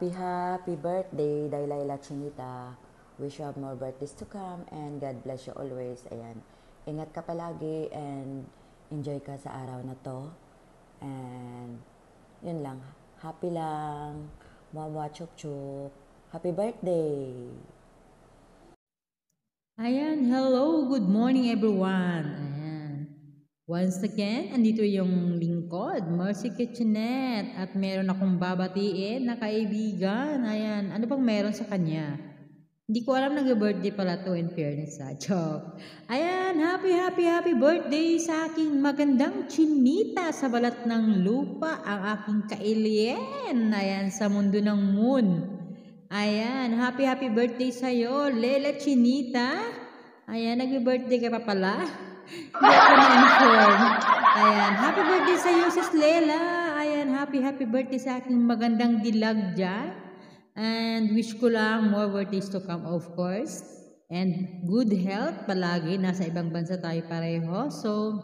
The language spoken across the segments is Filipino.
happy birthday, Daylayla Chinita. Wish you have more birthdays to come and God bless you always. Ayan. Ingat ka palagi and enjoy ka sa araw na to. And yun lang. Happy lang. Mwa chup chup. Happy birthday! Ayan, hello, good morning everyone. Ayan. Once again, andito yung lingkod, Mercy Kitchenette. At meron akong babatiin na kaibigan. Ayan, ano bang meron sa kanya? Hindi ko alam, nag-birthday pala to in fairness sa joke. Ayan, happy birthday sa aking magandang chinita sa balat ng lupa, ang aking kailien. Ayan, sa mundo ng moon. Ayan, happy birthday sa'yo, Lela Chinita. Ayan, nag-birthday ka pa pala. Hindi ako na-inform. Ayan, happy birthday sa'yo, sis Lela. Ayan, happy birthday sa aking magandang dilag dyan. And wish ko lang more birthdays to come, of course. And good health palagi. Nasa ibang bansa tayo pareho. So,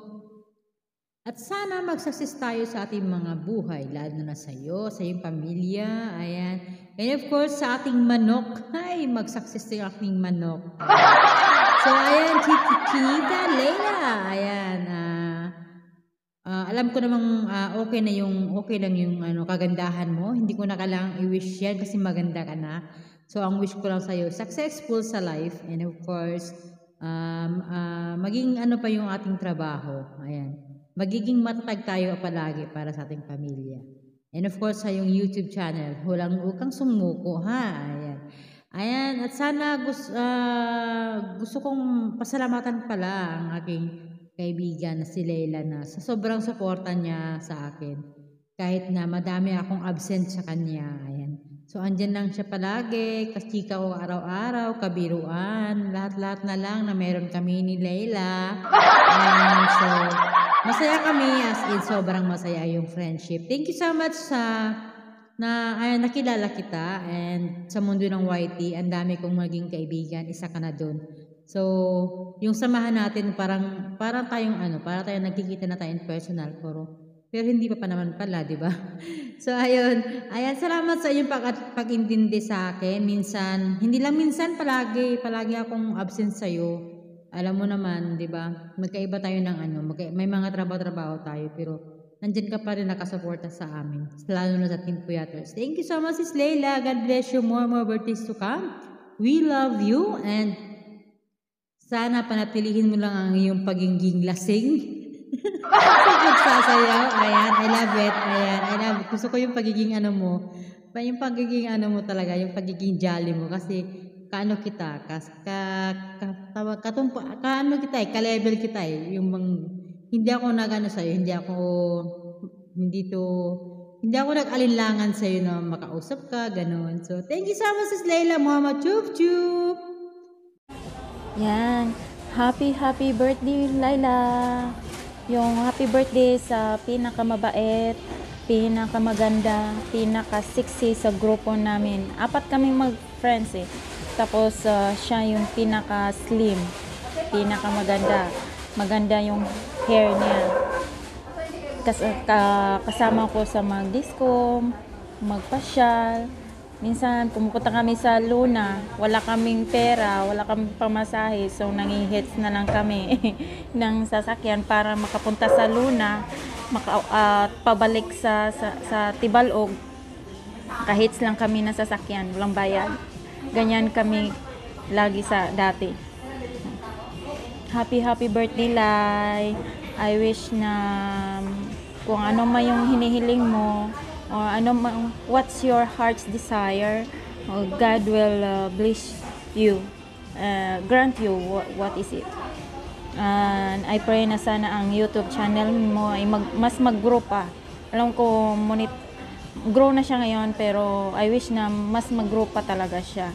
at sana mag-success tayo sa ating mga buhay, lalo na sa iyo, sa iyong pamilya, ayan. And of course, sa ating manok, ay, mag-success yung aking manok. So, ayan, Chinita, Leila, ayan, alam ko namang okay lang yung kagandahan mo. Hindi ko na kailangang i-wish yan kasi maganda ka na. So, ang wish ko lang sa'yo, successful sa life, and of course, maging pa yung ating trabaho, ayan. Magiging matatag tayo palagi para sa ating pamilya. And of course, sa yung YouTube channel, huwag kang sumuko, ha? Ayan. Ayan, at sana gusto kong pasalamatan pala ang aking kaibigan na si Leila na sa sobrang suporta niya sa akin. Kahit na madami akong absent sa kanya, ayan. So, andyan lang siya palagi, kasika ko araw-araw, kabiruan, lahat-lahat na lang na meron kami ni Leila. Ayan, so, masaya kami, as in sobrang masaya yung friendship. Thank you so much nakilala kita, and sa mundo ng YT, ang dami kong maging kaibigan, isa ka na dun. So, yung samahan natin parang tayong nagkikita na tayo in personal, pero hindi pa naman pala, di ba? So, ayun, salamat sa iyong pag-intindi sa akin. Minsan, hindi lang minsan, palagi akong absent sa iyo. Alam mo naman, 'di ba? Magkaiba tayo ng may mga trabaho tayo, pero nandiyan ka pa rin nakasuporta sa amin. Lalo na sa Team Puyaters. Thank you so much, Sis Leila. God bless you. More birthdays to come. We love you, and sana panatilihin mo lang ang iyong pagiging lasing. Sa pagsasayaw. Ayan, I love it. Ayan, I love it. Gusto ko yung pagiging mo. Yung pagiging mo talaga, yung pagiging jolly mo. Kasi kaano kita, ka-level kita yung hindi ako sa'yo, hindi ako nag-alinlangan sa'yo na makausap ka, ganun. So, thank you so much, Sis Leila Muhammad. Chup chup! Yan. Happy birthday, Laila. Yung happy birthday sa pinakamabait, pinakamaganda, pinaka-sexy sa grupo namin. 4 kaming mag-friends eh. Tapos siya yung pinaka-slim, pinakamaganda. Maganda yung hair niya. Kasama ko sa mag-disco, magpasyal. Minsan pumupunta kami sa Luna, wala kaming pera, wala kaming pamasahe, so nangi-hits na lang kami ng sasakyan para makapunta sa Luna, pabalik sa Tibalog. Kahits lang kami ng sasakyan, walang bayad. Ganyan kami lagi sa dati. Happy birthday, Lai. I wish na kung ano man yung hinihiling mo, or what's your heart's desire, God will bless you, grant you what is it. And I pray na sana ang YouTube channel mo ay mas mag-grow pa. Alam ko grow na siya ngayon, pero I wish na mas mag-grow pa talaga siya.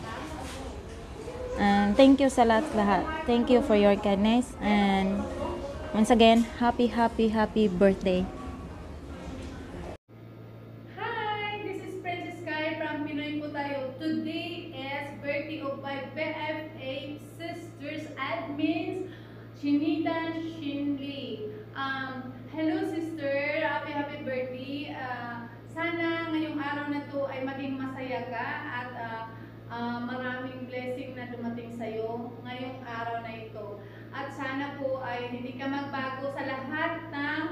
And thank you sa lahat. Thank you for your kindness, and once again, happy birthday. Today is birthday of my BFA sisters admins, Chinita Shinli. Hello sister, happy birthday. Sana ngayong araw na to ay maging masaya ka Dubai. Hindi ka magbago sa lahat ng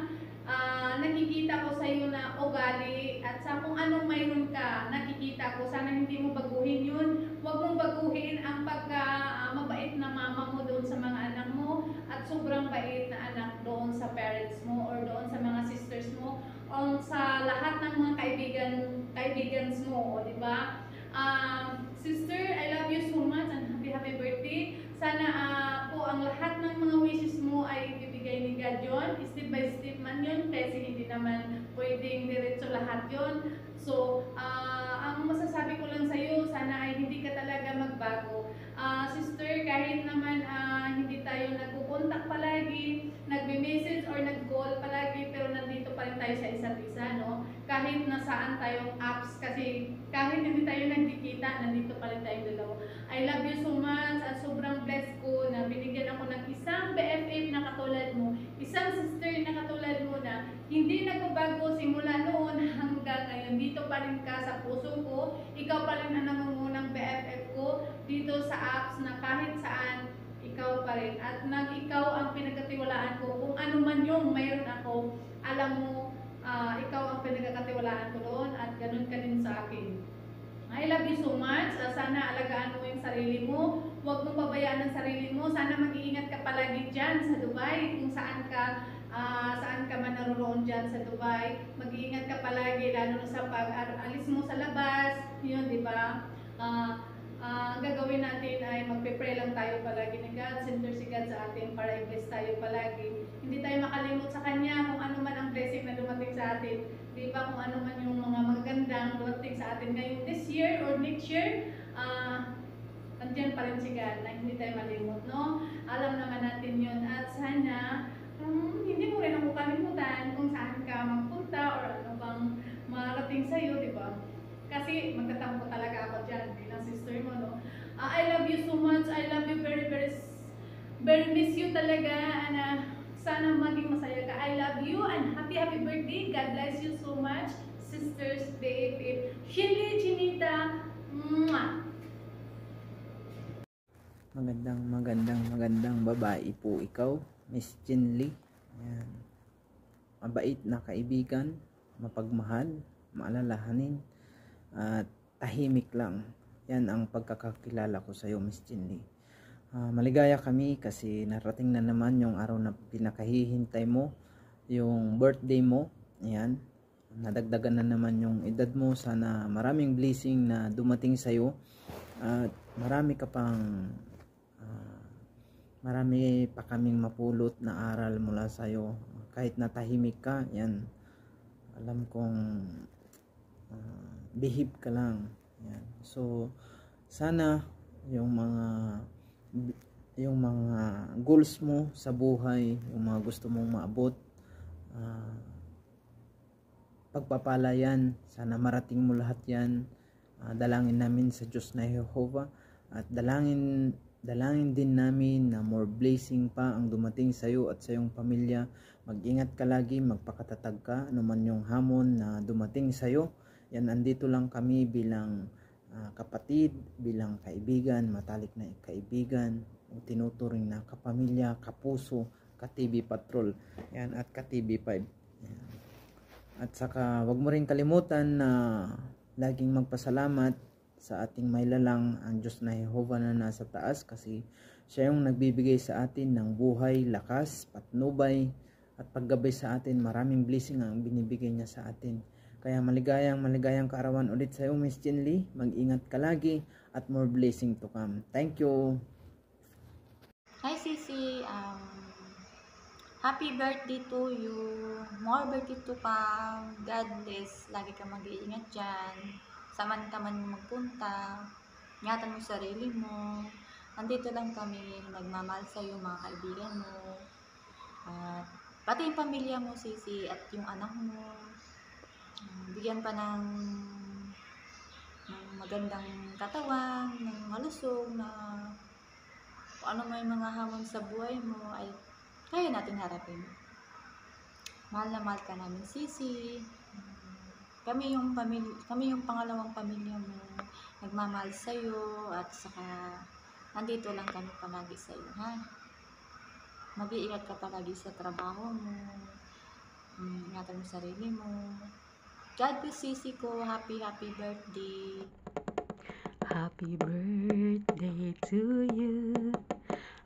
nakikita ko sa iyo na ugali at sa kung anong mayroon ka, nakikita ko. Sana hindi mo baguhin yun. Huwag mong baguhin ang mabait na mama mo doon sa mga anak mo at sobrang bait na anak doon sa parents mo or doon sa mga sisters mo o sa lahat ng mga kaibigans mo, di ba? Sister, I love you so much and happy birthday. Sana po ang lahat ng mga wishes mo ay ibibigay ni God yun. Step by step man yun kasi hindi naman pwedeng diretso lahat yun. So, ang masasabi ko lang sa iyo, sana ay hindi ka talaga magbago. Sister, kahit naman hindi tayo nagpupuntak palagi, nagbe-message or nag-call palagi, pero nandito pa rin tayo sa isa't isa, no? Kahit nasaan tayong apps, kasi kahit hindi tayo nagkikita, nandito pa rin tayong dalawa. I love you so much at sobrang blessed ko na binigyan ako ng isang BFF na katulad mo, isang sister na katulad mo na hindi nagbabago simula noon hanggang ngayon. Dito pa rin ka sa puso ko, ikaw pa rin ang nangungunang BFF ko dito sa apps na kahit saan, ikaw pa rin. At nang ikaw ang pinagkatiwalaan ko, kung ano man yung mayroon ako, alam mo, ikaw ang pinagkatiwalaan ko doon at ganun ka din sa akin. I love you so much. Sana alagaan mo yung sarili mo. Huwag mong pabayaan ang sarili mo. Sana mag-iingat ka palagi dyan sa Dubai. Kung saan ka man naroon dyan sa Dubai. Mag-iingat ka palagi, lalo na sa pag-alis mo sa labas. Yun, di ba? Ang gagawin natin ay magpe-pray lang tayo palagi ni God. Center si God sa atin para i-bless tayo palagi. Hindi tayo makalimot sa Kanya kung ano man ang blessing na dumating sa atin. Di ba, kung ano man yung mga magagandang dumating sa atin ngayon this year or next year, nandiyan pa rin si God na hindi tayo malimot, no? Alam naman natin yun at sana hindi mo rin ako kalimutan kung saan ka magpunta or ano bang marating sa'yo, di ba? Kasi magtatampo talaga ako dyan bilang sister mo, no? I love you so much. I love you very, very, very miss you talaga. Sana maging masaya ka. I love you and happy birthday. God bless you so much. Sisters, BFF. Shinli, Chinita. Mwah! Magandang babae po ikaw, Miss Chinli. Ayan. Mabait na kaibigan, mapagmahal, maalalahanin, at tahimik lang. Yan ang pagkakakilala ko sa iyo, Miss Chinli. Maligaya kami kasi narating na naman yung araw na pinakahihintay mo, yung birthday mo. Ayan. Nadagdagan na naman yung edad mo. Sana maraming blessing na dumating sa iyo at marami pa kaming mapulot na aral mula sa iyo. Kahit natahimik ka, yan. Alam kong behave ka lang. Yan. So sana yung mga goals mo sa buhay, yung mga gusto mong maabot, pagpapala yan. Sana marating mo lahat yan. Dalangin namin sa Diyos na Jehovah at dalangin din namin na more blessing pa ang dumating sa iyo at sa iyong pamilya. Mag-ingat ka lagi, magpakatatag ka, anuman yung hamon na dumating sa iyo. Yan, andito lang kami bilang kapatid, bilang kaibigan, matalik na kaibigan, tinuturing na kapamilya, kapuso, ka-TV Patrol, yan, at ka-TV5. Yan. At saka wag mo rin kalimutan na laging magpasalamat sa ating mailalang ang Diyos na Jehovah na nasa taas, kasi siya yung nagbibigay sa atin ng buhay, lakas, patnubay at paggabay sa atin. Maraming blessing ang binibigay niya sa atin. Kaya maligayang kaarawan ulit sa iyo, Miss Chinli. Mag-ingat ka lagi at more blessing to come. Thank you. Hi Sisi, happy birthday to you. More birthday to come. God bless. Lagi ka mag-iingat dyan. Saman ka man magpunta. Ingatan mo sarili mo. Andito lang kami. Nagmamahal sa iyo, mga kaibigan mo. At pati yung pamilya mo, Sisi, at yung anak mo. Bigyan pa ng magandang katawan, ng malusog, na kung ano may mga hamon sa buhay mo ay kaya natin harapin. Mahal na mahal ka namin, Sisi. Kami yung pangalawang pamilya mo. Nagmamahal sa iyo at saka nandito lang kami palagi sa iyo, ha? mag-iingat ka palagi sa trabaho mo. Ingatan mo sarili mo. God bless Sisi ko. Happy birthday. Happy birthday to you.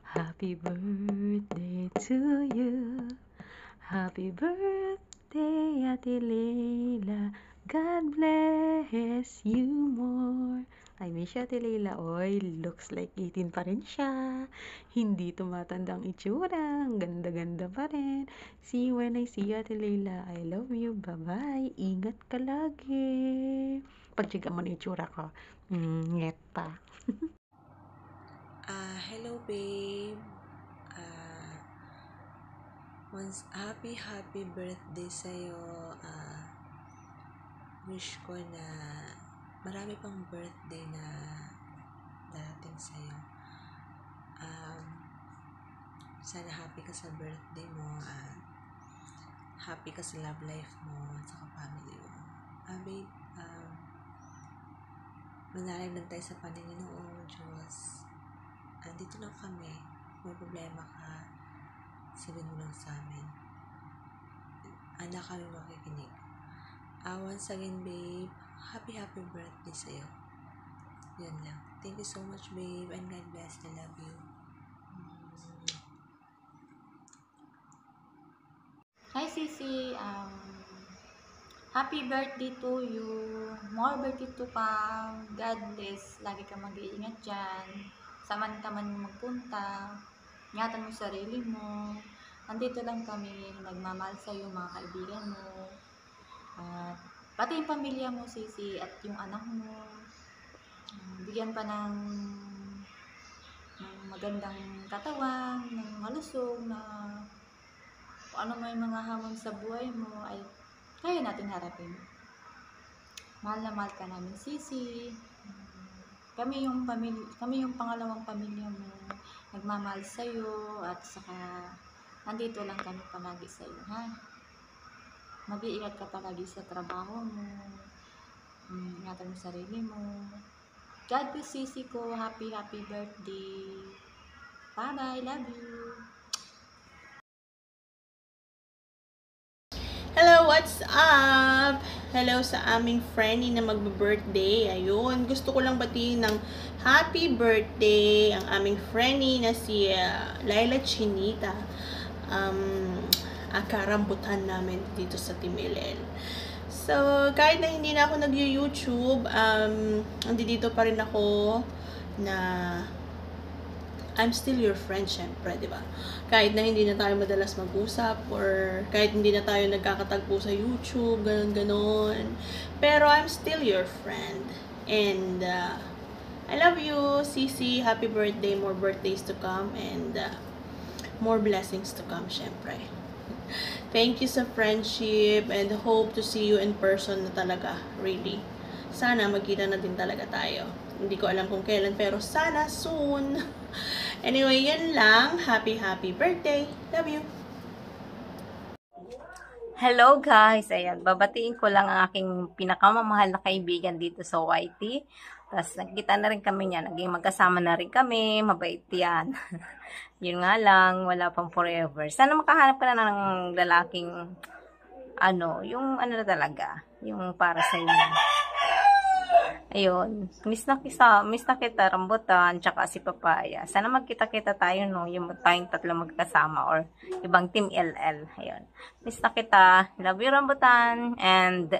Happy birthday to you. Happy birthday, Ate Leila. God bless you more. I miss you, Ate Leila. Oy, looks like 18 pa rin siya. Hindi tumatanda ang itsura. Ang ganda-ganda pa rin. See you when I see you, Ate Leila. I love you. Bye-bye. Ingat ka lagi. Pag-check mo na itsura ko. Nget pa. Hello babe. Once happy birthday sa'yo. Wish ko na marami pang birthday na darating sa'yo. Sana happy ka sa birthday mo at happy ka sa love life mo at sa family mo. Babe, manalig lang tayo sa Panginoon Diyos. Andito lang kami. Kung may problema ka, sabihin mo lang sa amin. Anak kami makikinig. Once again, babe, happy birthday sa'yo. Yun lang. Thank you so much, babe, and God bless. I love you. Hi, Sisi. Happy birthday to you. More birthday to come. God bless. Lagi ka mag-iingat dyan. Saman ka man magpunta. Ingatan mo sarili mo. Andito lang kami. Nagmamahal sa'yo, mga kaibigan mo. At pati yung pamilya mo, Sisi, at yung anak mo. Bigyan pa ng magandang katawan, ng malusog, na kung ano may mga hamon sa buhay mo ay kaya natin harapin. Mahal na mahal ka namin, Sisi. Kami yung pangalawang pamilya mo. Nagmamahal sa'yo at saka nandito lang kami palagi sa'yo, ha? Mag-iingat ka palagi sa trabaho mo. Ingatan mo sarili mo. God bless, Sisi ko. Happy birthday. Bye-bye. Love you. Hello, what's up? Hello sa aming friendly na magbe-birthday. Ayun, gusto ko lang batiin ng happy birthday ang aming friendly na si Laila Chinita. Akarambutan namin dito sa Timilel. So, kahit na hindi na ako nag-YouTube, dito pa rin ako na I'm still your friend, syempre, di ba? Kahit na hindi na tayo madalas mag-usap or kahit hindi na tayo nagkakatagpo sa YouTube, ganon. Pero I'm still your friend. And I love you, Sisi. Happy birthday. More birthdays to come and more blessings to come, syempre. Thank you sa friendship and hope to see you in person na talaga, really. Sana magkita na din talaga tayo. Hindi ko alam kung kailan, pero sana soon. Anyway, yan lang. Happy birthday. Love you. Hello guys, ayan, babatiin ko lang ang aking pinakamamahal na kaibigan dito sa YT. Tapos nagkita na rin kami niya, naging magkasama na rin kami, mabait yan. Yun nga lang, wala pang forever. Sana makahanap ka na ng lalaking, yung na talaga, yung para sa inyo. Ayun, miss na kita, rambutan, tsaka si Papaya. Sana magkita-kita tayo, no, yung tayong tatlo magkasama or ibang team LL. Ayun, miss na kita, love you, rambutan, and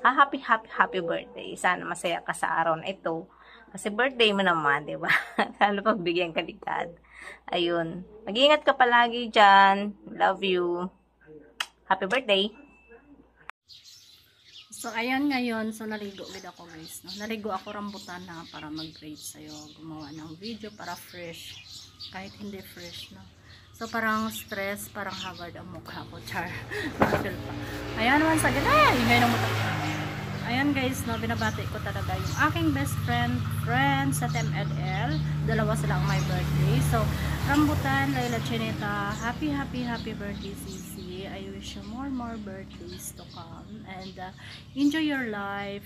happy birthday. Sana masaya ka sa araw na ito. Kasi birthday mo naman, di ba? Lalo pag bigyan ka ligad. Ayun, mag-iingat ka palagi dyan. Love you. Happy birthday. So, ayan ngayon. So, naligo ulit ako, guys. No? Naligo ako rambutan na para mag-grade sa'yo. Gumawa ng video para fresh. Kahit hindi fresh, no? So, parang stress, parang haggard ang mukha ko. Char. Nakapil pa. Ayan, once again. Ingay ng mukha. Ayan, guys, no? Binabati ko talaga yung aking best friend sa TMLL. Dalawa sila ang my birthday. So, rambutan, Laila Chinita. Happy birthday, Sisi. I wish you more birthdays to come and enjoy your life.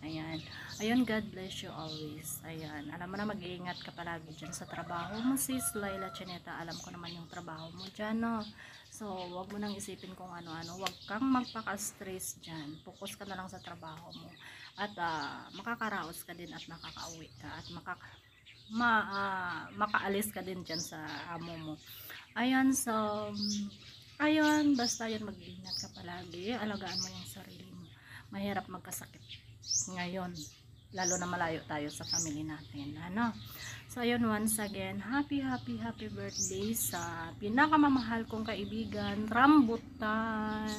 Ayan. Ayun, God bless you always. Ayan. Alam mo na, mag-iingat ka palagi dyan sa trabaho mo, sis Laila Chineta. Alam ko naman yung trabaho mo dyan, no? So, wag mo nang isipin kung ano-ano. Wag kang magpaka-stress dyan. Focus ka na lang sa trabaho mo. At makakaraos ka din at makakauwi ka. At makaalis ka din dyan sa amo mo. Ayan, so, ayun, basta yun, mag-iingat ka palagi. Alagaan mo yung sarili mo. Mahirap magkasakit ngayon, lalo na malayo tayo sa family natin, ano? So ayun, once again, happy birthday sa pinakamamahal kong kaibigan, Rambutan.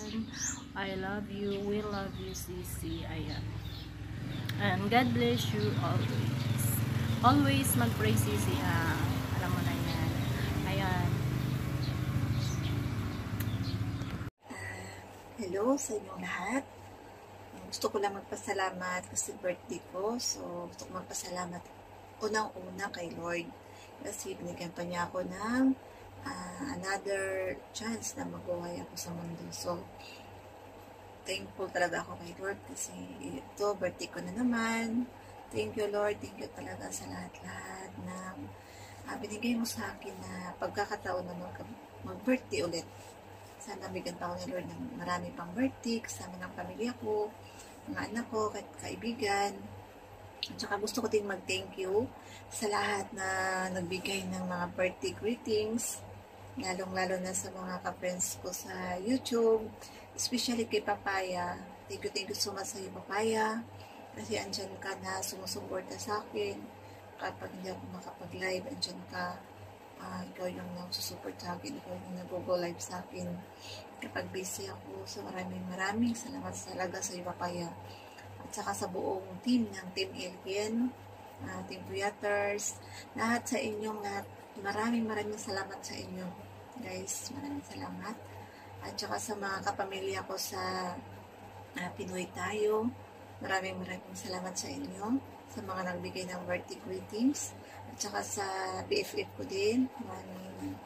I love you, we love you, Sisi. Ayan, and God bless you always mag-pray, Sisi, ha? Alam mo na yan. Ayan. Hello sa inyong lahat. Gusto ko lang magpasalamat kasi birthday ko. So, gusto ko magpasalamat unang-una kay Lord. Kasi binigyan pa niya ako ng another chance na mabuhay ako sa mundo. So, thankful talaga ako kay Lord kasi ito, birthday ko na naman. Thank you, Lord. Thank you talaga sa lahat-lahat na binigay mo sa akin na pagkakataon na mag-birthday ulit. Sana bigyan pa ako ni Lord ng marami pang birthday kasama ng pamilya ko, mga anak ko, kaibigan. At saka gusto ko din mag-thank you sa lahat na nagbigay ng mga birthday greetings, lalong-lalo na sa mga ka-friends ko sa YouTube, especially kay Papaya. Thank you so much sa iyo, Papaya, kasi andyan ka na sumusuporta sa akin. Kapag hindi ako makapag-live, andyan ka. Ikaw yung nagsusupport sa akin, ikaw yung nag-go live sa akin kapag busy ako. So maraming salamat talaga sa iyo, Papaya, at saka sa buong team ng Team Alien, Team Creators, lahat sa inyong lahat. Maraming salamat sa inyo, guys. Maraming salamat. At saka sa mga kapamilya ko sa Pinoy Tayo, maraming salamat sa inyo, sa mga nagbigay ng birthday greetings. At saka sa BFF ko din, maraming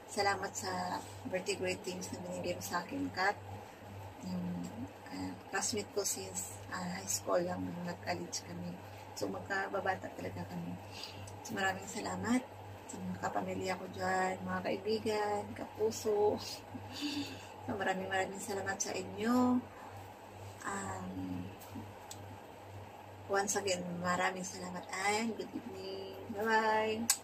salamat sa birthday greetings na binigay mo sa akin, Kat. Yung classmate ko since high school lang, nag-college kami. So magkababata talaga kami. So maraming salamat sa mga kapamilya ko dyan, mga kaibigan, kapuso. So maraming salamat sa inyo. Once again, maraming salamat and good evening. Bye-bye!